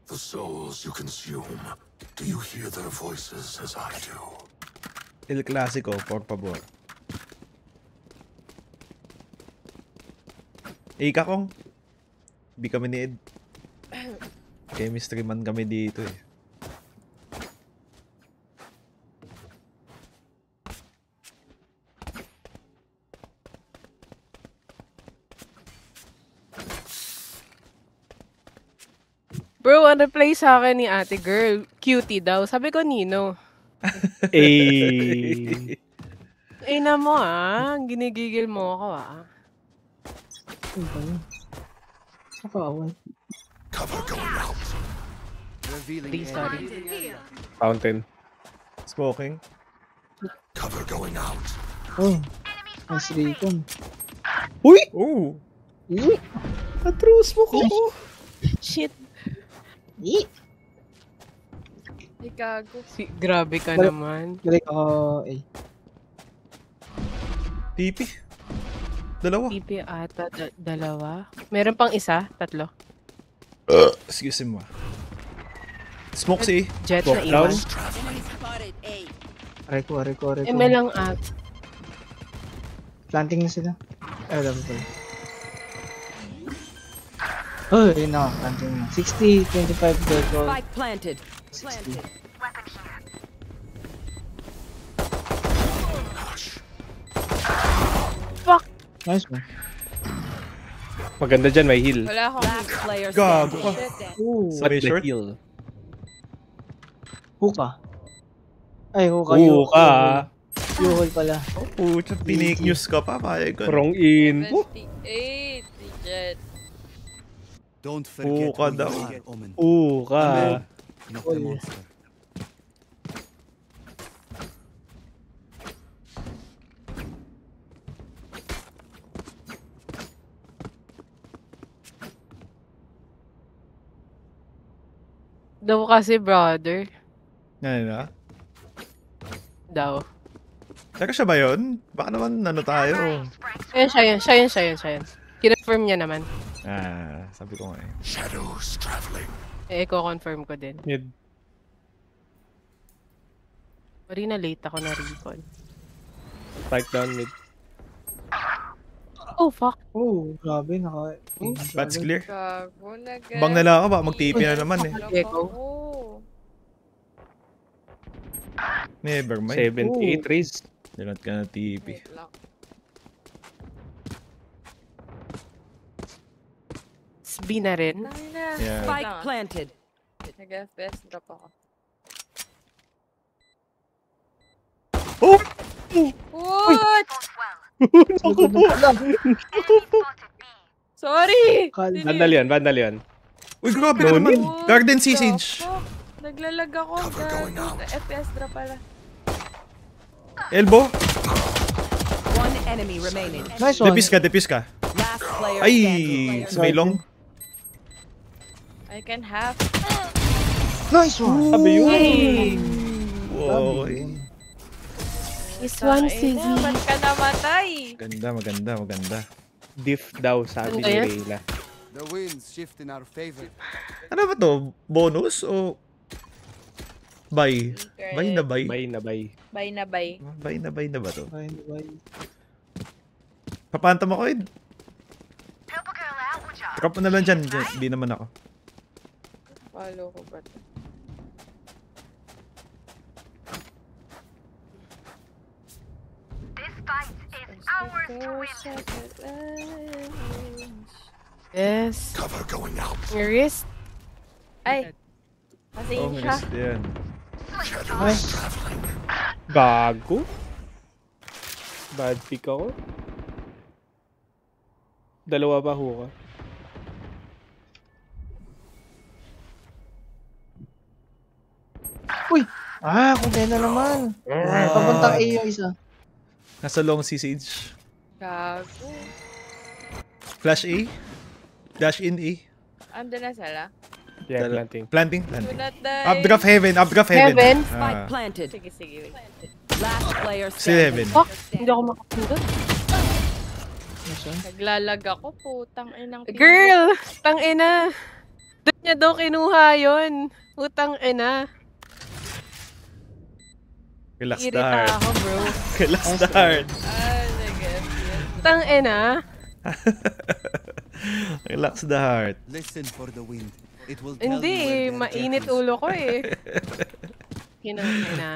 The souls you consume, do you hear their voices as I do? El Clasico, por favor. Ika kong. Hindi kami ni Ed. Chemistry man kami dito eh. Bro, ano play sa akin ni ate girl? Cutie daw. Sabi ko, Nino. Eh. Ina mo ginigigil mo ako Ano ba yun? Nakaaway. Cover going out. Sorry. Fountain. Smoking. Cover going out. Oh, nice recon. Uy! Oh! Atros mo ko! Shit. Gago. Grabe ka naman. Galing ako, eh. TP. Dalawa. TP ata. Dalawa. Meron pang isa? Tatlo? Excuse me. Smoke si. Jet Smoke na iwan. Aray ko. ML lang at. Planting na sila. Ay, wala pa pala. Oh, yun na. Planting na. 60, 25 dead roll. Spike planted. 60. Fuck! Nice one. Maganda dyan, may heal. Wala akong Last player Gago ka. standing. Ooh. Sa may short. heal. Hookah. Ay, hookah. Ka. Yuhol pala. Pucha, pinake news ka pa. Payag ka. Wrong info. 78. Jet. Don't forget Ka who daw. you are, Omen. Ka. Not the monster. Daw kasi brother. Yan na. Daw. Teka siya ba yun? Baka naman ano tayo. Ayan, siya yun. Kinonfirm niya naman. Sabi ko nga eh. Shadows traveling. Ko-confirm ko din. Mid. Sorry na late ako na recall. Spike down mid. Oh, fuck. Oh, grabe. Bats clear. Gago na guys. Bang na lang ako ba? Mag-TP na naman eh. Gecko. Never mind. 78 raise. Dilat ka na TP. Wait lang. B na rin. Yeah. Spike planted. Nag-FPS drop ako. Oh! What? Ako po. Sorry! Vandal yan. Uy, grabe ka naman. Garden Siege. Naglalag ako. Cover going out. FPS drop pala. Elbow. One enemy remaining. Nice one. Depis ka. Last player Ay! standing. Sa may long. I can have. Nice one. Sabi yun. Wow. This one, Sizzy. Ba't ka namatay? Maganda. Diff daw, sabi ni Ano yan? Reyla. The winds shift in our favor. Ano ba to? Bonus o buy? Buy na buy? Bay na bay. Bye na bye. Buy na ba to? Bye. Papantam ako eh. Drop mo na lang dyan. Di naman ako. Follow ko ba ito? Yes. Cover going out. Your wrist. Ay! Pasing siya. Missed yan. Shadows traveling. Gago. Bad pick ako. Dalawa pa huka. Uy! Kung kaya na naman. Papuntang A yung isa. Nasa long Siege. Gago. Flash A. Dash in A. Ando na sila. Yeah, planting. Planting. Do not die. Updraft heaven. Heaven. Spike planted. Sige. Wait. Last player Si standing. heaven. Fuck. Hindi ako makapindot. Naglalag ako. Putang inang. Girl! Tangina. Doon niya daw kinuha yun. Utang ina. Relax the Irita heart. ako, bro. Relax the heart. Ah, nag-FPS. Utang ina. Relax the heart. Listen for the wind. It will tell Hindi you eh. where their Mainit jet is. ulo ko eh. Kinang ina.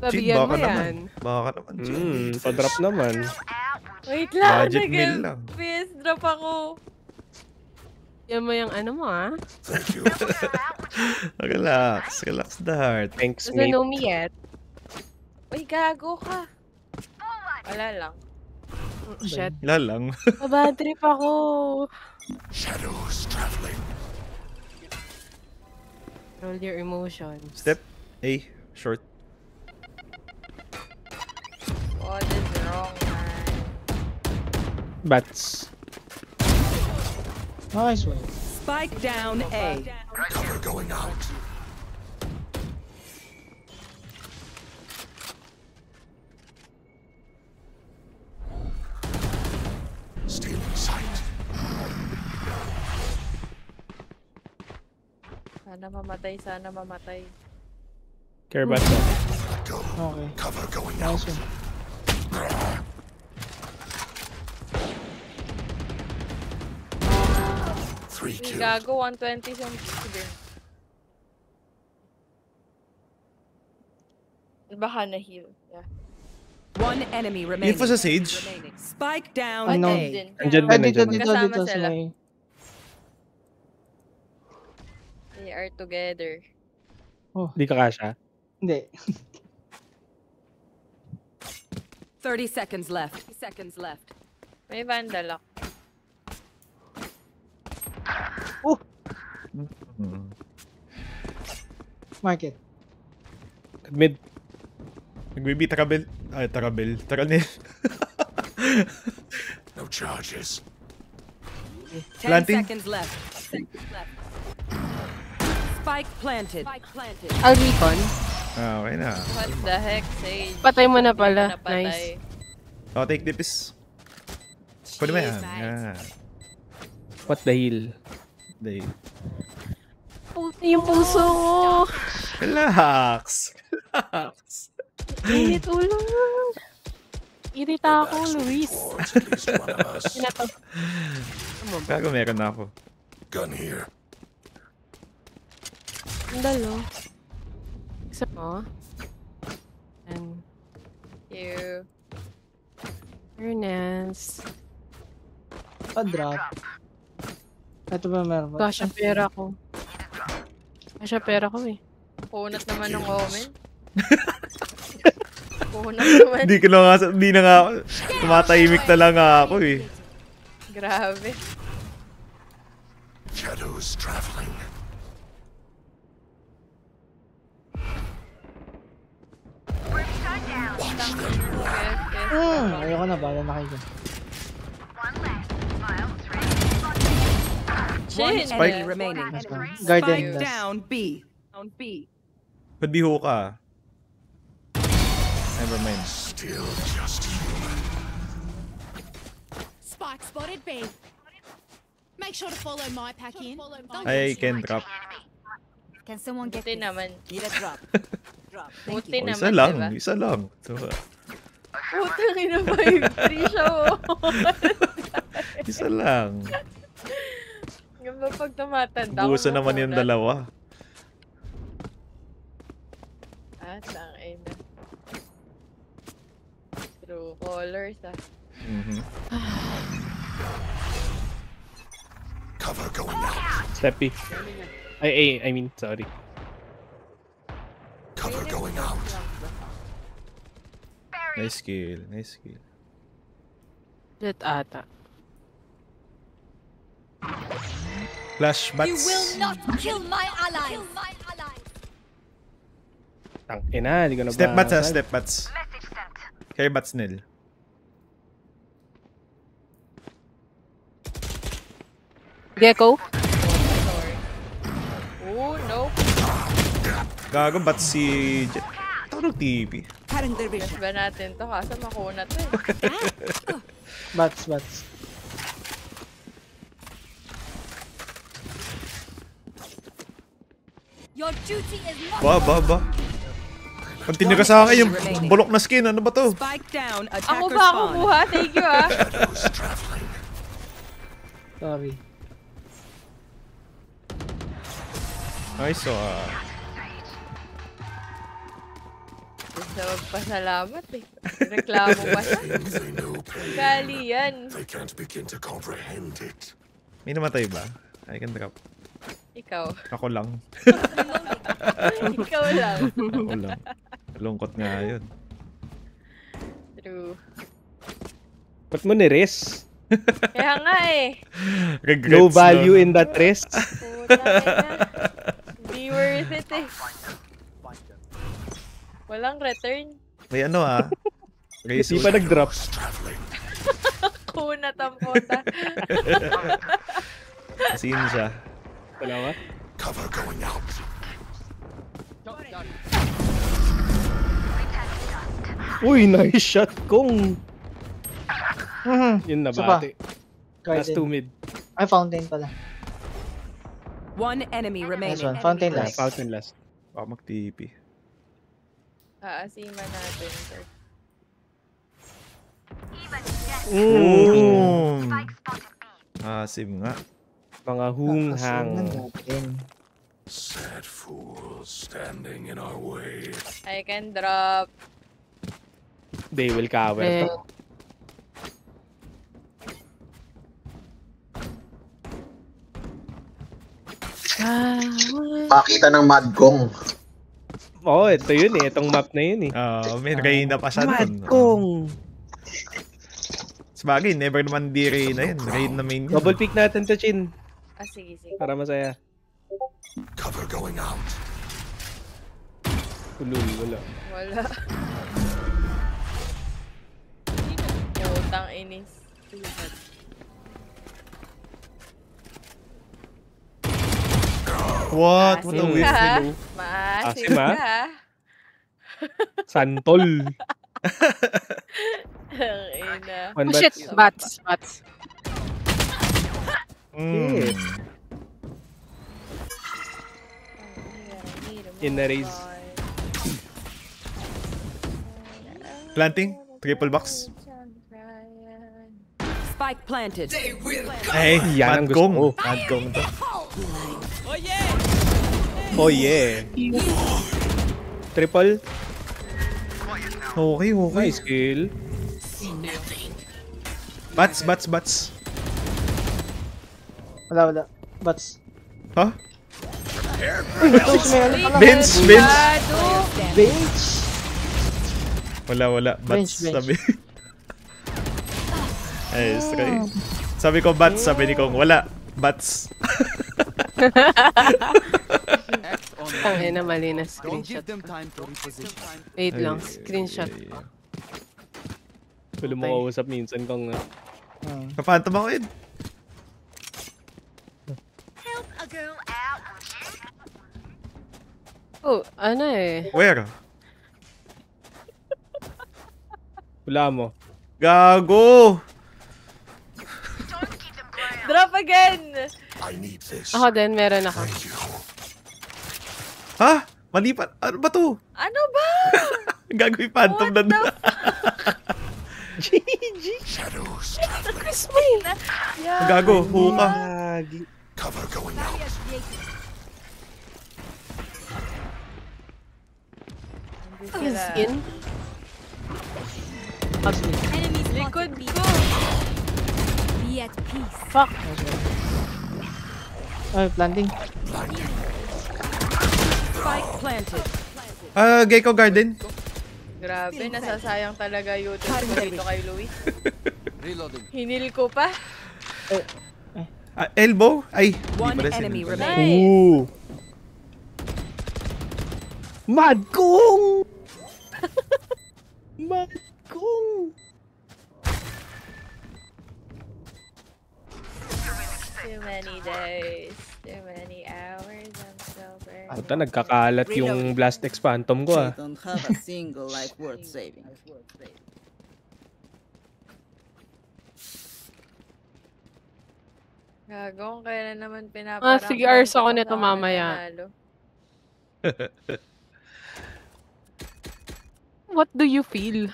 Chin, Sabihan mo baka yan. naman. Baka naman, Chin. Pa-drop naman. Wait lang, Budget meal lang. nag-FPS drop ako. Yan mo yung ano mo ah. Thank you. Relax. Relax the heart. Thanks, Doesn't mate. know me yet. Uy, gago ka. Wala lang. Shit. Wala lang. Bad trip ako. Shadows traveling. Control your emotions. Step A. Short. What is wrong, man? Bats. Nice one. Spike down A. Cover going out. Stealing sight. Sana mamatay, sana mamatay. Care bats. Go. Okay. Cover going Nice out. one. 3 Uy, kills. gago, 120 sa din. Baka na-heal. Yeah. One enemy remaining. Info sa Sage. Spike down Unknown. A. Din. Andyan Ay, din, dito, andyan. dito, Magkasama dito sa sila. may... They are together. Di ka kasha. Hindi. 30 seconds left. May vandal ako. Market. Mid. Nagbibi Tarabel. Ay, Tarabel. Taranel. No charges. 10 Planting. seconds left. Spike planted. I'll recon. Ah, okay na. What the heck, Sage? Patay mo na Hindi pala. ka napatay. Nice. Oh, take dipis. Pwede mo yan. Yan. What the hell? Day. Yung puso ko. Relax. Relax. Init ulo. Irita ako, Luis. Boards, at least one of us. Pinato. Gago, meron na ako. Gun here. Dalo. Isa mo. And You. Ernest. Pa-drop. Ito ba meron ba? Gosh, ang pera ko. Gosh, ang pera ko eh. Kunat naman ng comment. Kunat naman. Hindi ko na nga, hindi na nga, tumatahimik na lang ako eh. Grabe. Shadows traveling. Ayoko na, bala na kayo. One Shit. enemy remaining. Nice one. Garden Spike last. down B. Ba't biho ka? Never mind. Still just human. Spike spotted B. Make sure to follow my pack in. Don't I get can drop. Can someone get Buti naman. Need a drop. Buti Oh, naman, isa lang. diba? Isa lang. So, Putang ina, 5-3 siya, oh. isa lang. Ganda pag tumatanda. Buso naman yung dalawa. Ah, tangina. True colors, ah. Mhm. Cover going out. Steppy. I mean, sorry. Cover going out. Nice skill. Nice skill. Jet ata. Flash bats. You will not kill my allies. Tang ina, di ko na Step bats ha, basag. step bats. Kaya bats nil. Gecko. Oh, no. Gago, bats si Jet. Ito TV. Guess ba natin to? Kaso makunat to eh. Bats, bats. Your duty is not Ba. Continue ka sa akin yung bulok na skin. Ano ba to? Spike down. Ako Attacker ba spawn. kumuha? Thank you ah. Shadows traveling. Sorry. Nice Gusto magpasalamat eh. Reklamo pa siya. Think they know pain. Gali yan. They can't begin to comprehend it. May namatay ba? I can drop. Ikaw. Ako lang. Ikaw lang. Ako lang. Lungkot nga yun. True. Ba't mo ni-res? Kaya nga eh. Regrets, No value no? in that res. Putang ina. Be worth it eh. Walang return. May ano Hindi pa nag-drop. Shadows traveling. Kunat ang puta. Asin siya. Dalawa. Cover going out. Uy, nice shot kong. Yun na Isa pa. bate. Last 2 mid. Ay, fountain pala. One enemy Nice remaining. one. Fountain last. Fountain last. Baka mag-TP. Aasiman natin. Sir. Boom! Asim nga. Mga Asunan hunghang. natin. Sad fools standing in our way. I can drop. They will cover Eh, to. Makita ng Madgong. Oo, ito yun eh. Itong map na yun eh. May Reyna pa siya dun. Madgong! Sabagay, never naman di Reyna yun. Reyna main yun. Double pick natin to Chin. Sige, sige. Para masaya. Cover going out. Ulul, wala. Wala. Putang inis. What? What a Maasim weird ka, ha? fellow. Maasim Asim, ha? ka, ha? Santol. Ang ina. One oh shit, bats. bats. Mm. In the raise. Planting? Triple box? Spike planted. Ay, Yan ang gusto Madgong. ko. Madgong to. Oh yeah. Triple. Okay. Nice kill. Bats. Wala. Bats. Ha? Bench, meron pala. Bench. Bench. Wala. Bats. Bench. Sabi. Ay, try. Sabi ko bats, sabi ni Kong wala. Bats. Ang ina, mali na Don't screenshot. give them time to reposition. Wait lang, screenshot. Wala mo kausap minsan kung Papantom ako yun. Oh, ano eh. Where? wala mo. Gago! Drop again! I need this. Ako din, meron ako. Thank you. Ha? Mali pa. Ano ba to? Ano ba? Gagawin phantom na doon. Shadows traveling. Yeah. Gago, huka. Cover going out. Skin? Likod ko. Be at peace. Fuck. Ay, planting. Spike planted. Gecko Garden. Grabe, nasasayang talaga yung ko dito kay Louis. Reloading. Hinil ko pa. Elbow? Ay, One di pala enemy sinunod. remaining. Ooh. Madgong! Madgong! Too many days, too many hours, I'm so burnt. Puta, nagkakalat yung Blast X Phantom ko ah. Don't have a single life worth saving. Gagong, kaya naman pinaparang. Sige, Ars ako nito mamaya. What do you feel?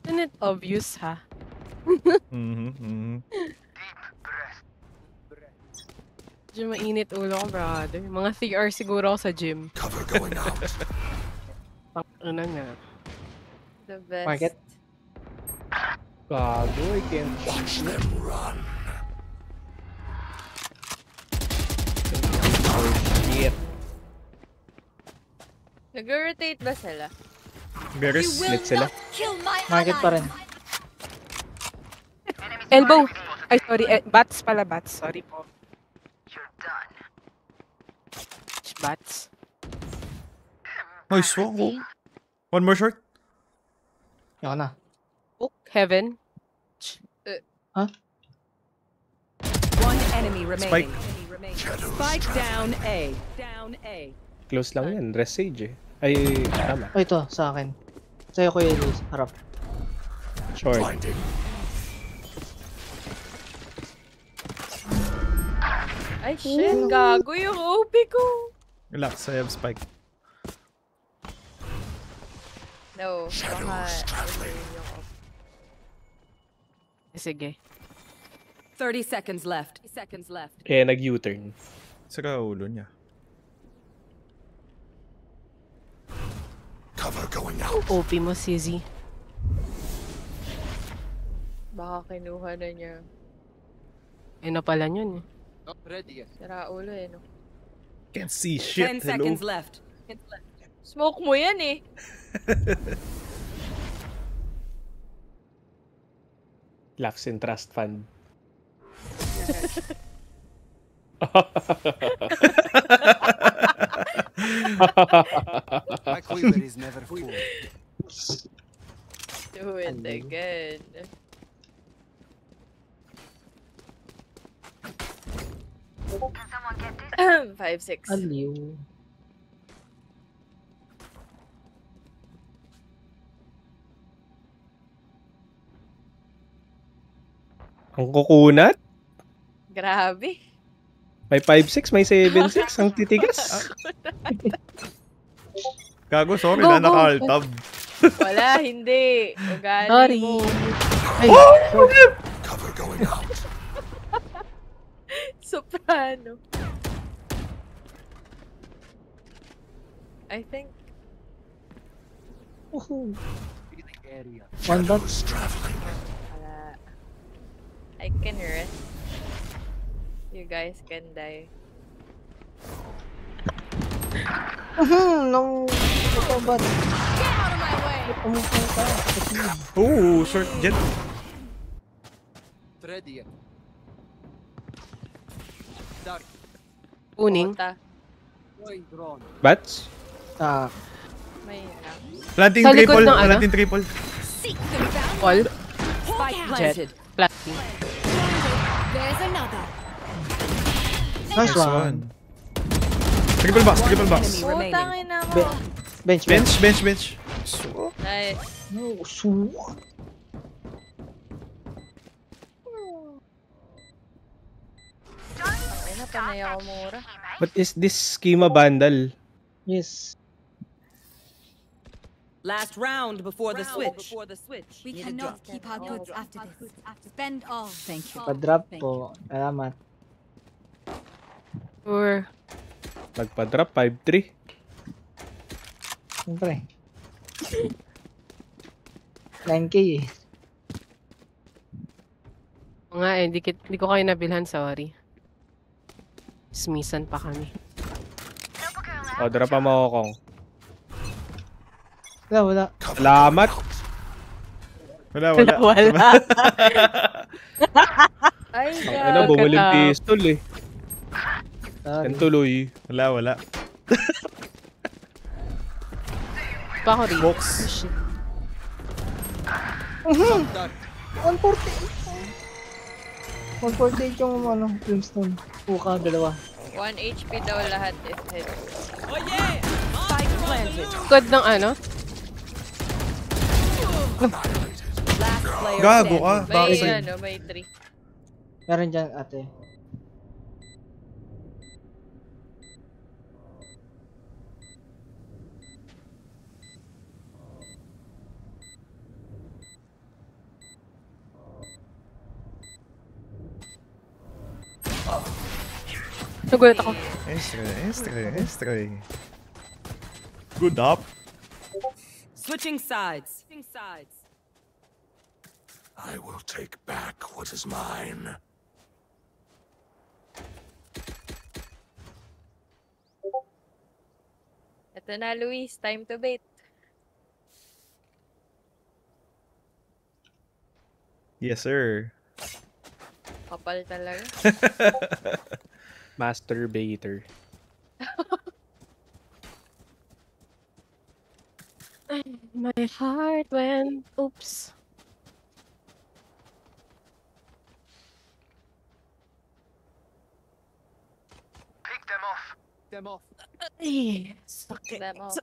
Isn't it obvious, ha? Medyo mainit ulo ko, brother. Mga 3 hours siguro ako sa gym. Cover going out. Ano nga. The best. Market. Gago, I can't. Watch them run. Oh, shit. Nag-rotate ba sila? Beres. Split sila. Market pa rin. Elbow! Ay, sorry. Bats pala, bats. Sorry po. Bats. Nice one. One more short. Yoko na. Hook, heaven. One enemy remaining. Spike. Spike down A. Down A. Close lang yan. Rest Sage eh. Ay, tama. Oh, ito, sa akin. Sa'yo ko yung harap. Short. Blinding. Ay, shit. Gago yung OP ko. Relax, I have spike. No. Shadows traveling. Sige. 30 seconds left. Eh, nag-U-turn. Saka ulo niya. Cover going out. OP mo, Sizzy. Baka kinuha na niya. Ano pala yun eh. Ready. Sira ulo eh, no? Can't see shit. 10 Hello. seconds left. Smoke mo yan eh. Laughs and Trust Fund. My quiver is never full. Do it again. Five, six. Aliw. Ang kukunat? Grabe. May 5-6, may 7-6. Ang titigas. Gago, sorry Go, na, go. naka-alt-tab. Wala, hindi. Ugali Sorry. mo. Ay, Cover going out. Soprano. I think. woohoo. Area. One dot. Shadows traveling. Wala. I can rest. You guys can die. No. Ito ba? Get out of my way! Umukha ka. Ooh, short jet. Ready. Dark. Uning. Puta. Going drone. Bats? Ah, May lang. Planting Sa likod triple. ng ano? Planting triple. Seek them down. Call. Spike Jet. planted. Planting. There's another. nice one. Triple box, triple box. Enemy remaining. Putangin na mo. Bench, Bench, bench, bench. So, Nice. No, so. Ay na, panay ako mura. What is this schema bundle? Yes. Last round before the switch. We cannot keep our goods after this. Spend all. Thank you. Pa-drop po. Salamat. Or, Nagpa-drop 5-3. Siyempre. 9K eh. nga eh, di ko kayo nabilhan, sorry. Smisan pa kami. O, drop pa mo Kong. Wala, wala. Salamat. wala, wala. Wala. Ay, Ano, God. bumuling pistol eh. Sorry. Yan tuloy. Wala, wala. Pa ako rin. Box. Shit. Dark. 148 yung ano, Brimstone. Puka, dalawa. 1 HP daw lahat if hit. Spike planted. Good ng ano? Last player Gago ka. standing. May Bakit? ano, may 3. Meron dyan, ate. Nagulat ako. Estre. Good up. Switching sides. I will take back what is mine. Ito na, Luis. Time to bait. Yes, sir. Kapal talaga. Masturbator. My heart went, oops. Them off. Ay, sakit. Them off.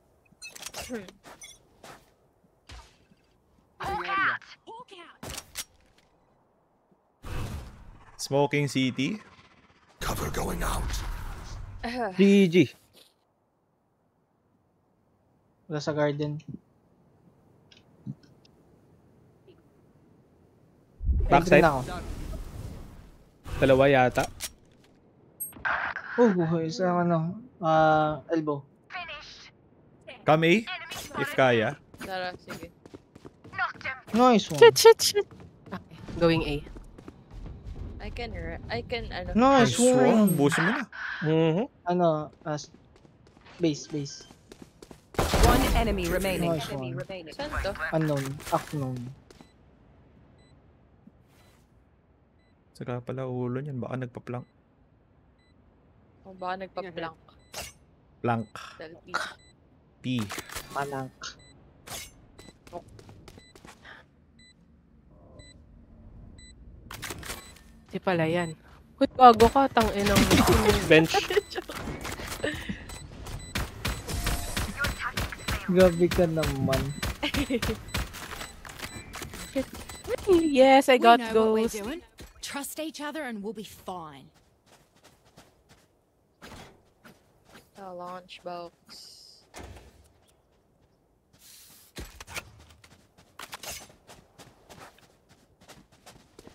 Area. Smoking City. Cover going out. GG. Wala sa garden. Backside. Entry na ako. Dalawa yata. Isa elbow. Come A, if kaya. Tara, sige. Nice one. Shit. Okay, going A. I can, ano. Nice one. Buso mo na. Base. One enemy remaining. Nice one. Saan to? Unknown. Saka pala ulo niyan. Baka nagpa-plank. O baka nagpa-blank. Plank. Selfie. P. Malank. Di pala yan. Uy, bago ka, tang-inang. Bench. Gabi ka naman. Yes, I got we know what we're ghost. doing. Trust each other and we'll be fine. Sa launchbox.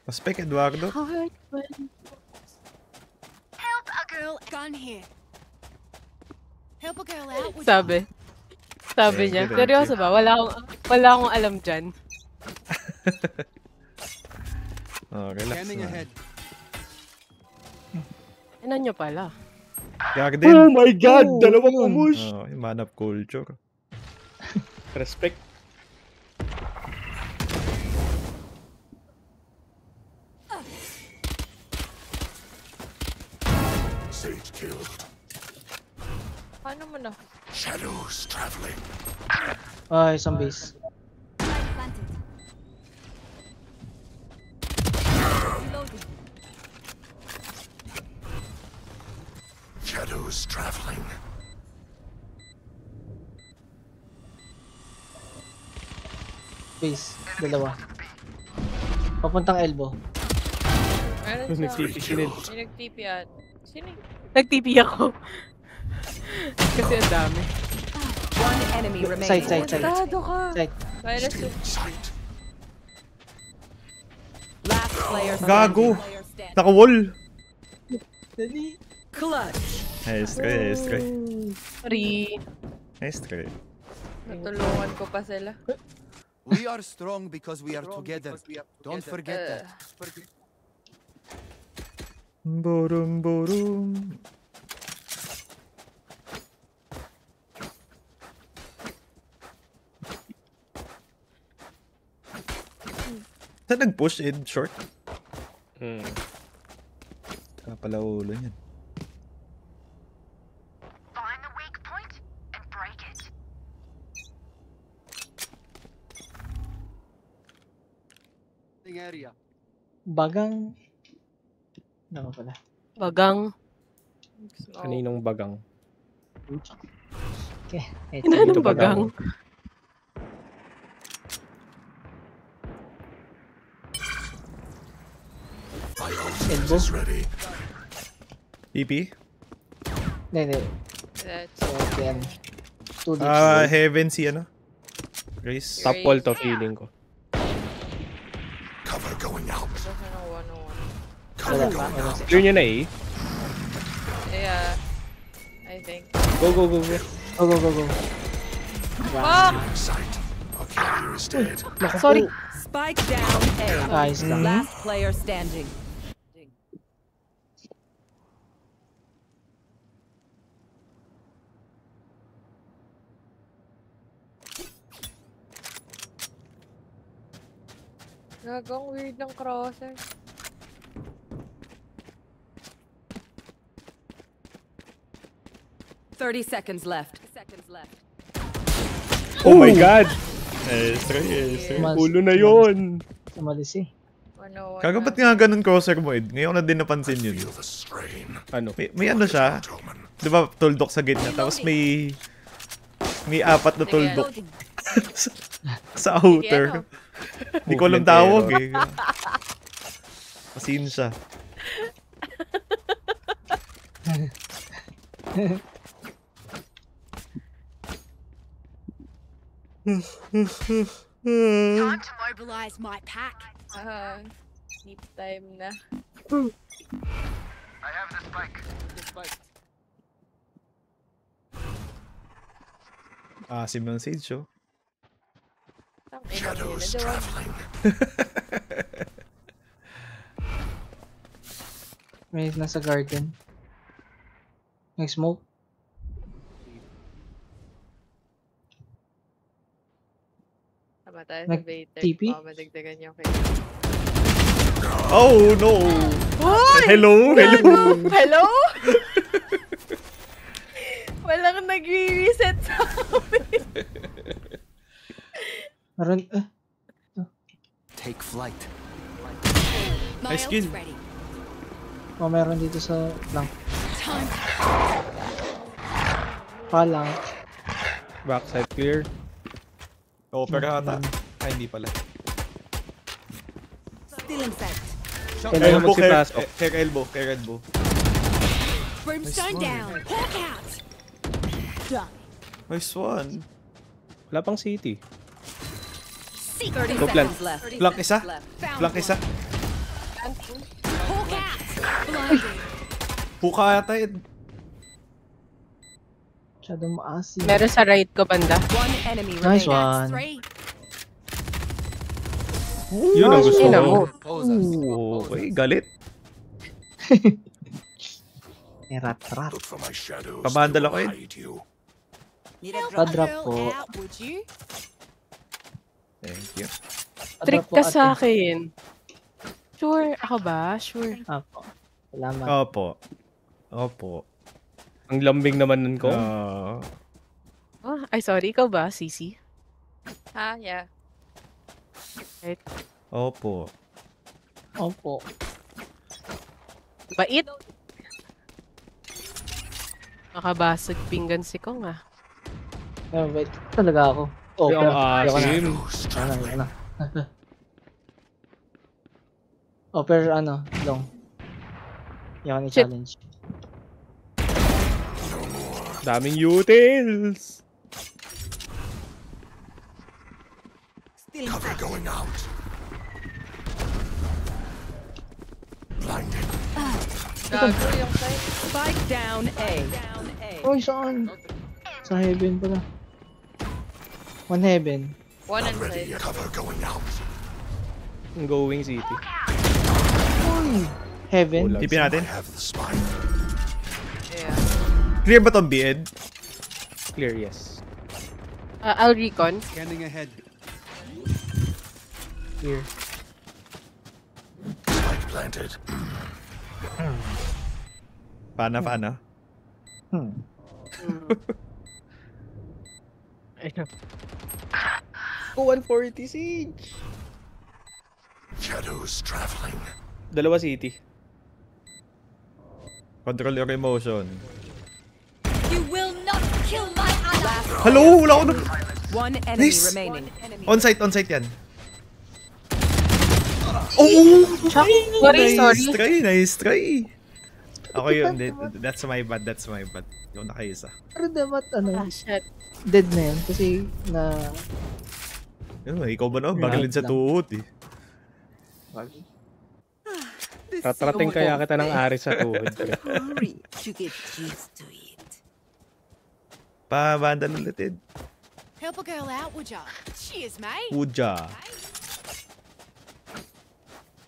Paspek, Eduardo. Heart went. Help a girl. Gun here. Help a girl out. With Sabi niya. Thank you. Seryoso ba? Wala akong alam dyan. Oh, relax Scanning na. ahead. Ano nyo pala? Garden. Oh my god! Dalawang umush! Oh, yung man of culture. Respect. Sage killed. Paano mo na? Shadows traveling. Isang base. Shadows traveling. Base. Dalawa. Papuntang elbow. Meron siya. Nag-TP sinil. May nag-TP at. Sino yun? Nag-TP ako. Kasi ang dami. One enemy remaining. Side. Tado ka. Side. Virus Still in sight. Last player Gago. standing. Naka-wall. Clutch. Nice try. Sorry. Nice try. Natulungan ko pa sila. We are strong because we are together. Don't forget that. Borum. Saan nag-push in short? Saka pala ulo niyan. Find the weak point and break it. Area. Bagang. Ano pala? Bagang. Kaninong bagang? Okay. Ano bagang? My ultimate is ready. EP? Hindi. That's Yan. 2 deep. Heaven si ano? Grace. Top wall to feeling ko. Cover going out. ano, 101. Cover going out. Clear nyo na eh. Yeah. think. Go, go, go, go. Go, go, go, go. Fuck! In sight. Our carrier is dead. Sorry. Spike down A. Ayos lang. Last player standing. Gagawang weird ng crosser. Thirty seconds left. Oh my God! Mas- Ulo na yun! Umalis eh. Kaga ba't nga ganun crosshair mo, Ed? Ngayon ko na din napansin yun. Feel the strain. Ano? May ano siya? Gentlemen. Di ba tuldok sa gitna? Tapos may apat na tuldok sa outer. Hindi ko alam tawag eh. Masin siya. Time to mobilize my pack. Sleep time na. Asim ng Sage, oh. Shadows traveling. May nasa garden. May smoke. Tama tayo sa Baytech. TP? Madagdagan niyo kayo. Oh, no! Hello? Hello? Hello? Walang nagre-reset sa amin. Meron, Take flight. My Nice kill. ult's ready. meron dito sa lang. Time. Palang. Backside clear. Oo, pero ata. Ay, hindi pala. Still inside. Elbow, magsipasok. care elbow, care elbow. Brimstone down. Hawk out. Done. Nice one. Wala pang city. 30 Go plant. seconds left. Flank isa. Found Flank one. isa. Hawk out. Blinded. Puka ata, Ed. Masyadong maasim. Meron sa right ko banda. One enemy Nice remaining. one. 3. Yun ang gusto Ina ko. mo. Ooh, okay, galit. Rat. Look for my shadows. Pabandal to ako, Ed. hide you. Need a Help drop. a drop girl po. out, would you? Thank you. Trick Padrop po, ka sa ate. akin. Sure. Ako ba? Sure. Apo. Salamat. Opo. Opo. Ang lambing naman nun ko. Oh, ay, sorry. Ikaw ba, Sisi? Ha? Yeah. Opo. Opo. Bait. Makabasag pinggan si Kong, ah. Wait. Talaga ako. Oh, Yung pero. Ayoko na. asim. Ayoko na. Oh, pero ano, long. Ayoko ni Shit. challenge. Daming utils. Cover going out. Blinded. Gago yung side. Spike down A. Oy, saan? Sa heaven pala. One heaven. One Not ready inside. yet. Cover going out. Ang going city. Heaven. Wala. Tipin I natin. have the spine. Yeah. Clear ba tong B, Ed? Clear, yes. I'll recon. Scanning ahead. Here. Spike planted. Pana. Ayun. 140 siege. Shadows traveling. Dalawa city. Control your emotion. You will not kill my ally. Hello! Wala ako na... One enemy Nice. remaining. On-site yan. Oh! Sorry. Nice try. Ako yun. That's my bad. Yung nakaisa. Pero dapat ano, Ah, shit. dead na yan kasi na Yun, ikaw ba na? Bagalin sa tuhod eh. Tatrating kaya kita ng ari sa tuhod. Hurry to get used to it. Pa-vandal ulit. Help a girl out, would ya? Cheers, mate. Uja.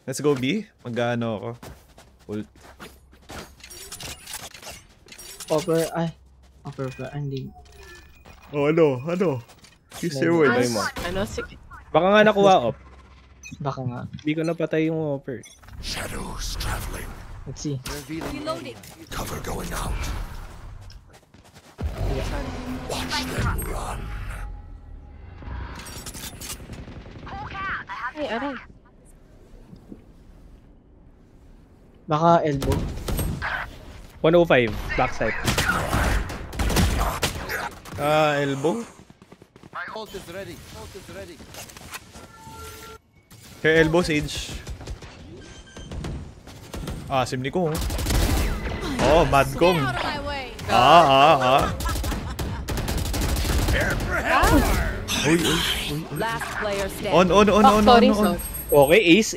Let's go B. Mag-ano ako. Ult. Upper, hindi. Oh, ano? Use your Ano words. mo? Ano, sige. Baka nga nakuha op. Baka nga. Hindi ko napatay yung offer. Shadows traveling. Let's see. Reloading. Cover going out. Watch them run. Ay, aray. Baka elbow. 105, backside. Elbow. Ult is ready. Ult is ready. Kaya elbow, Sage. Simni ko. Oh, Madcom. Out of my way. Uy. Last player standing. On. Sorry. Okay, ace.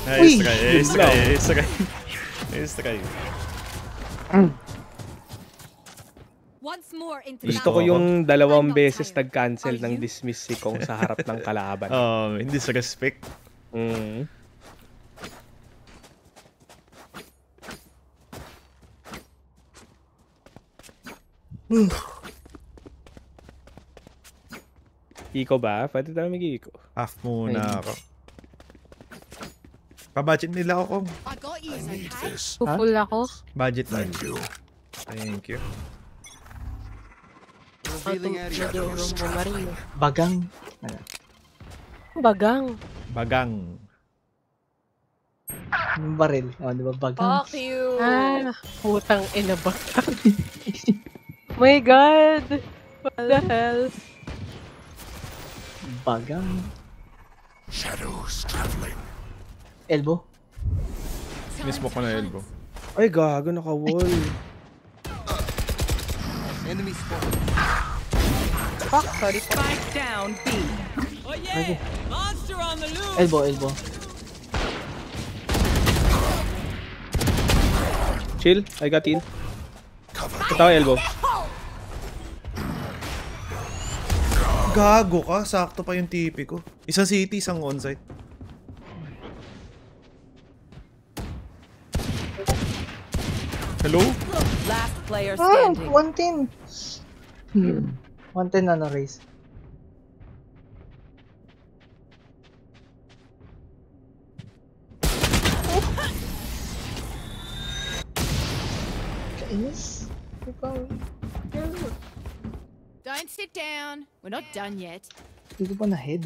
Nice try. Once more into Gusto ko yung dalawang beses nag-cancel ng dismiss si Kong sa harap ng kalaban. Hindi sa respect. Iko ba? Pwede tayo mag-iko. Half muna ako. Pa-budget nila ako. I got you, I need okay? this. Pupul ako. Budget na. Thank you. Thank you. Revealing area. Bagang. Bagang. Yung baril. Di ba bagang? Fuck you. Putang ina ba? My God! What the hell? Bagang. Shadows traveling. Elbow. Mismo ko na elbow. Ay, gago, naka-wall. Enemy spotted. Fuck, sorry. Spike down B. Elbow. Chill, I got in. Cover. Ito ako elbow. Gago ka, sakto pa yung TP ko. Isang city, isang onsite. Hello? Last player standing. 110. 110 na race. Kainis. Don't sit down. We're not done yet. Hindi ko pa na-head.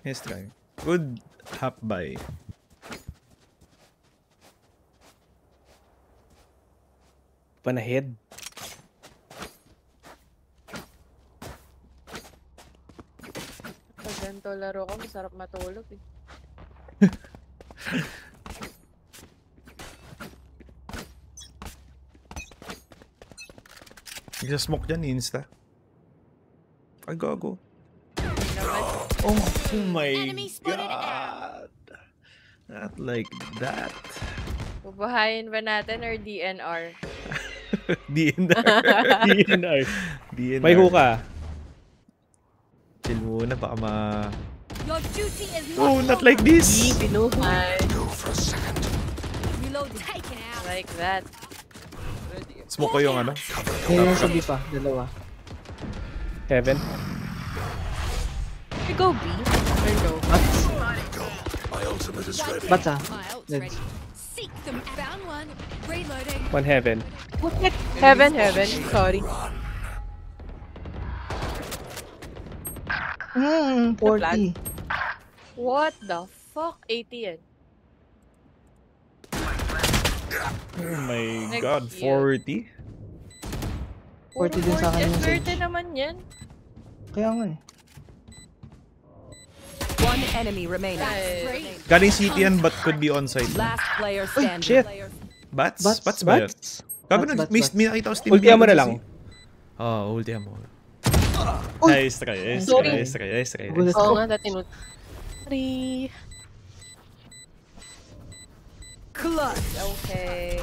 Nice try. Good half by. Panahead. Pag ganito laro ko, masarap matulog eh. Nagsa-smoke dyan, insta. Ay, gago. Oh my Enemy spotted God. Not like that. Bubuhayin ba natin or DNR? DNR. May hookah. Chill muna, baka ma... Your duty is Oh, not like this! Binuhay. Go for a second. reload. Taken out. Like that. Smoke ko yung ano. Ngayon sabi pa, dalawa. Heaven. We go B. Or no? Go. My ultimate is ready. Bats My ult's Dead. ready. Seek them. Found one. Reloading. One heaven. Heaven. Sorry. Run. 40. What the fuck? 80 yan. Oh my Next God, year. 40? 40 din sa akin yung Swerte Sage. naman yan. Kaya nga eh. One enemy remaining. Ay, Galing city yan, but could be on-site. Last player standing. Shit. Bats? Bats? Bats ba yan? Gago na, Bats. may nakita ko Steam. Ultihan mo na lang. Ultihan mo. Uy! Nice try. Gulat Oo ko. nga, dati mo. Sorry. Okay.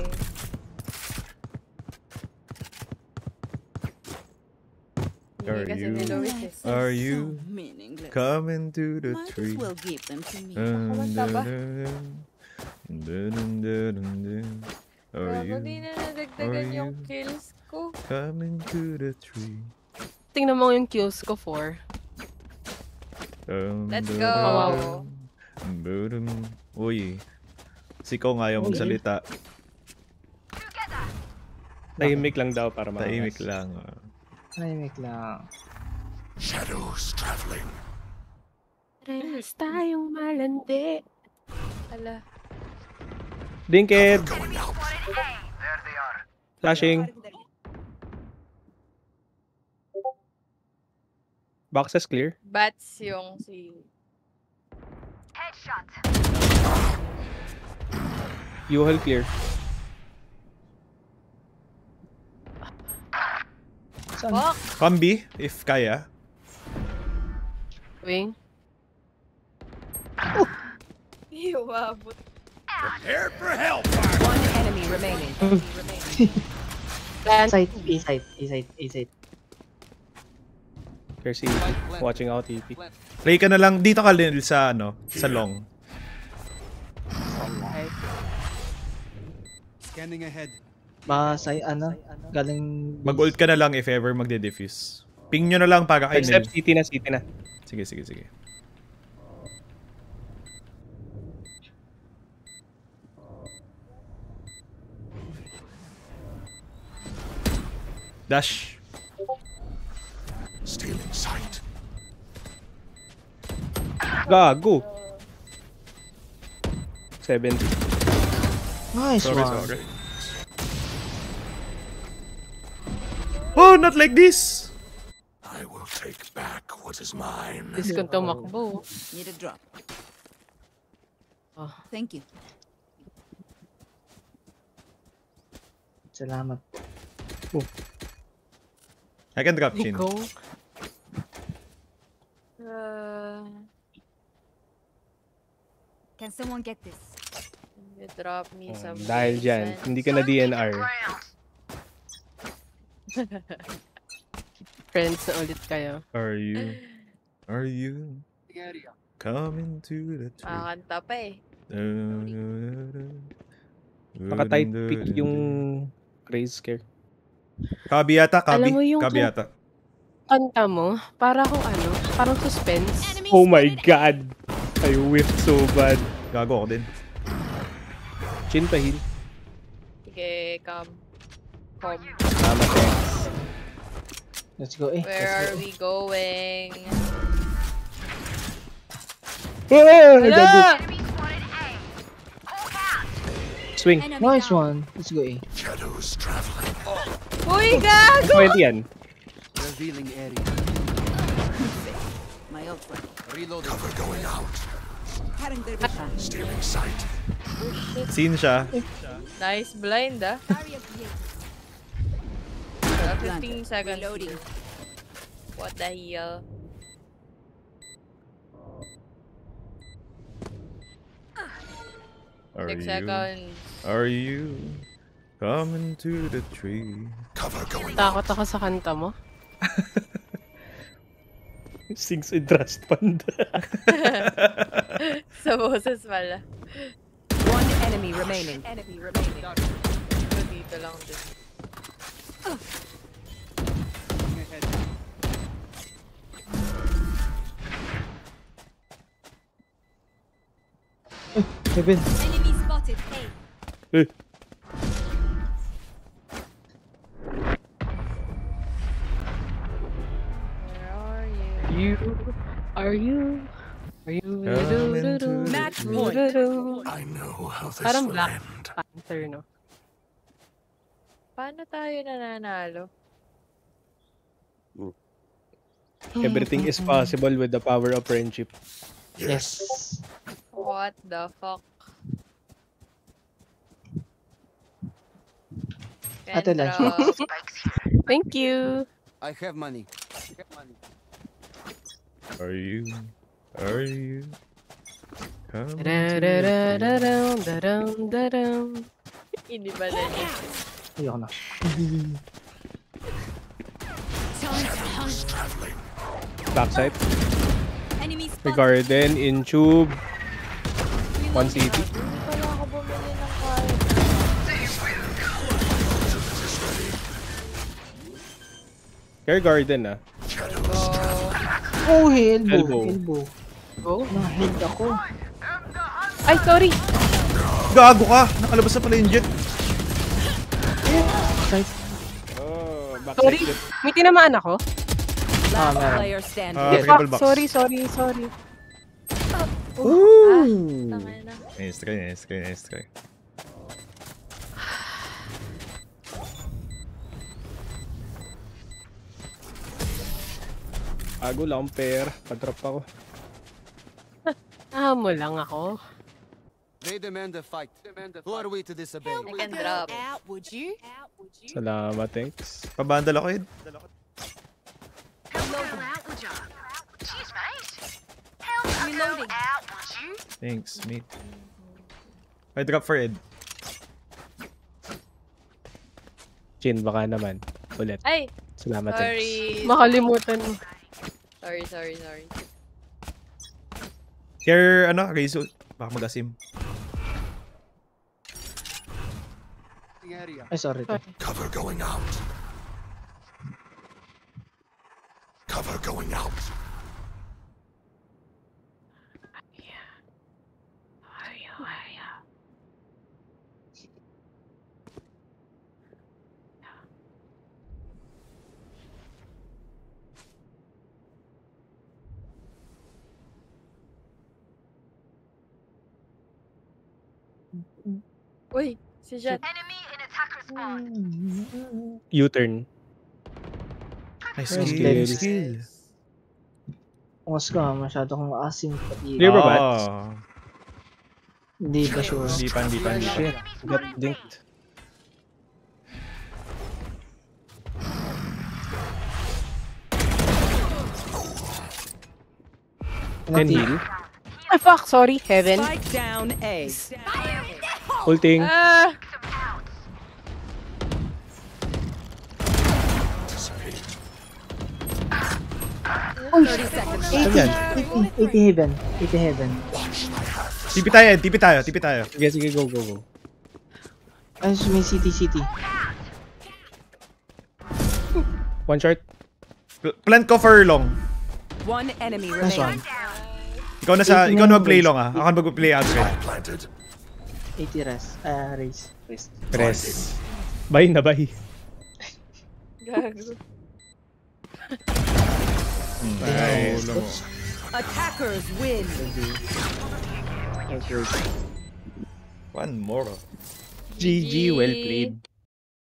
Are Hindi kasi you- ni Luis eh. Are you So meaningless. coming to the Might tree? as well give them to me. Kumanta ba? Are Gago, di you na nadagdagan Are yung you- kills ko. coming to the tree? Tingnan mo yung kills ko 4. Let's go. Uy. Sikaw nga yung magsalita. Tahimik lang daw para maangas. Tahimik lang. Tahimik lang. Shadows traveling. Parehas tayong malandi. Ala. Dinked! Going out. Flashing. Boxes clear. Bats yung si... U-Haul clear. Saan? Fuck! Kambi, if kaya. Wing. Iwabot. Prepare for help. One enemy remaining. Side, A-side, A-side, A-side. There's EP. Watching out EP. Play ka na lang. Dito ka Lil sa ano, sa long. Scanning ahead. Masay, ano, galing... Mag-ult ka na lang if ever magde-diffuse. Ping nyo na lang para kay Nil. Except city na, city na. Sige, sige, sige. Dash. Stealing sight. Gago. 70. Nice Sorry, one. sorry. Oh, not like this! I will take back what is mine. This kung tumakbo. Need a drop. Oh. Thank you. Salamat. I can drop Chin. Ikaw. Can someone get this? You drop me some... Dahil dyan, hindi ka na DNR. Friends na ulit kayo. Are you coming to the tree? Kanta pa eh. Naka-tight pick yung Craze Scare. Kabi yata, Kabi. Alam mo yung Kabi yata. Kanta mo, para akong ano, parang suspense. Enemy Oh my spotted. god! I whiffed so bad. Gago ako din. Chin pa heal. Sige, come. Tama, thanks. Let's go, eh. Where are we going? Ah! Hello! Gago. Swing. Enemy Nice down. one. Let's go, eh. Shadows traveling. Uy, gago! 20 yan. Revealing area. My ult ready. Reloading. Cover going out. Cutting their vision. Stealing sight. Scene siya. Nice blind ah. Barrier created. 15 seconds. Reloading. What the hell? Are 6 you? seconds. Are you coming to the tree? Cover going Takot out. ako sa kanta mo. Sings in Trust Fund. Sa boses pala. One enemy remaining. Enemy remaining. Ito dito lang din. Scanning ahead. Kevin. Enemy spotted. Hey. Eh, Where are you? Are you? Coming to the Match tree. point. I know how this Parang will Black end. Panther, no? Paano tayo nananalo? everything is possible with the power of friendship. Yes. What the fuck? Ate Lanch. Kendra. Thank you. I have money. Are you? Are you Da-da-da-da-dum, da-dum, da-dum. Hindi ba na niya? Ayoko na. Backside. Enemy May spotted. garden, in tube. One city. Hindi pala ako bumili ng card. Care garden ah. Oh, elbow. Elbow. Elbow. Go. Na-head ako. Ay, sorry. Gago ka! Nakalabas na pala yung jet. Side. Oh, Sorry. May tinamaan ako. Last meron. player standing. Ah, Fuck, variable box. sorry. Tangay na. Nice try. Ago lang, pair. Padrop ako. Mo lang ako. They demand a fight. Who are we to disobey? I can drop. Out, would you? Salamat, thanks. Pabandal ako yun. Reloading. Thanks, mate. I drop for Ed. Chin, baka naman. Ulit. Ay! Salamat, thanks. Sorry. Makalimutan mo. Sorry. Care, Reizo. Baka mag-asim. Area. Ay, sorry. Cover going out. Cover going out. Uy, si Jet. U-turn. Nice Nice skill. skill. Ungas ka, masyado kong asim pati. Clear ba ba? Hindi pa sure. Hindi pa. Shit. Got dinked. Ten heal. Ay, fuck. Sorry. Heaven. Spike down A. Ulting. Ah! Uy! 30 seconds. 80 heaven. 80 heaven. TP tayo, Ed. TP tayo. Sige, go. Ay, may city. One short. Plant ko for long. One enemy Nice one. remaining. Ikaw na mag-play long ah. Ako mag-play outside. Planted. 80 raise. Press. Bye na bye. Gago. Nice. Attackers win. One more. GG, well played.